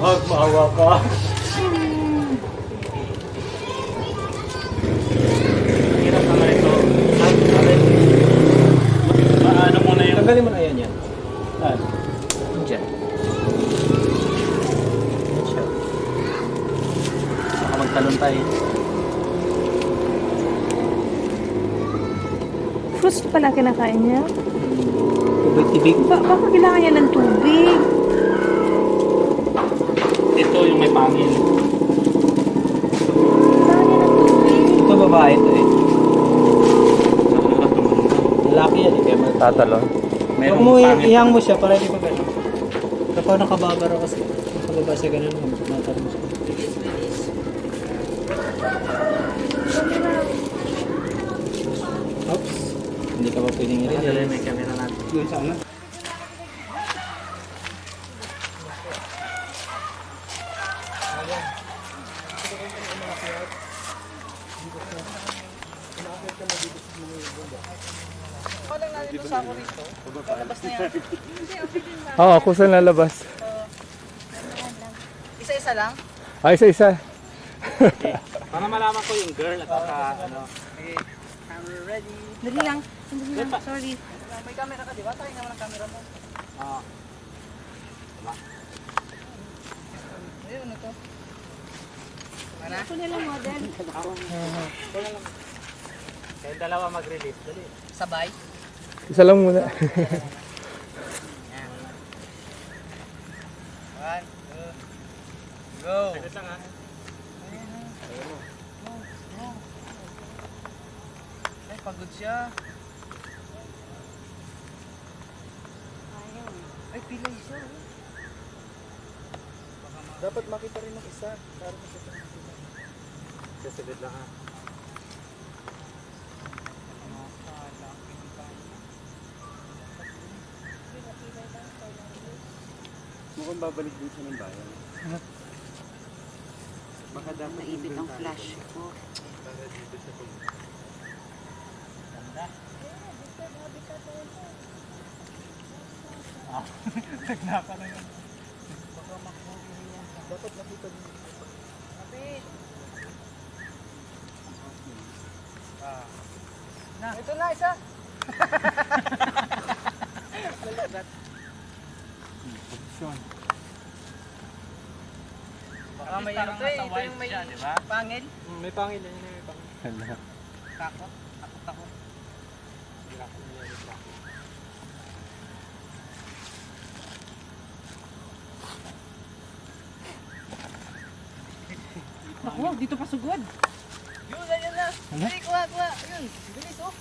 Wag, maawa ka. Hirap naman ito. Ano mo na yun? Tanggalin mo na yan yan. Ah, Diyan. Yan siya. baka magtalon tayo. Fruits pala kinakain niya. Tubig-tibig. Baka kailangan niya ng tubig. Ito yung may pangil. Kailangan niya ng tubig. Ito babae ito eh. Sa kanila tumalon. Lalaki yan eh. Kaya matatalon. Merong Huwag mo pangil. ihang mo siya para hindi pa gano'n. Kapag nakababara kasi. Nakababa siya gano'n. Matalon siya. Oops. Hindi ka pa pwedeng Dali, i-release. may camera natin. Yun sa ano? Oo, ako saan lalabas? Isa-isa lang? Ay, isa-isa. Para malaman ko yung girl at saka ano. Camera ready. Dali lang. Dali lang. Sorry. May camera ka, di ba? Tayo naman ang camera mo. Ah, Ayun, ano to? Ano? Ako na lang model. kayong dalawa mag-release. Dali. Sabay? Isa lang muna. One, two, go! Saglit lang ha. Ay, pagod siya. Ay, pilay siya. Dapat makita rin ng isa. Para sa Saglit lang ha. Mukhang babalik din siya ng bayan. Baka dapat Naipit ang flash ko. para dito siya pumunta. Nagnaka na yun. Dapat nakita din. Kapit! Na. Ito na, isa! Baka may ano to eh, ito yung may diba? pangil. May pangil yan. May pangil. Takot. Takot ako. Ako, dito pa sugod. Yun, ayun na. Dali, kuha, kuha. Ayun, bilis oh.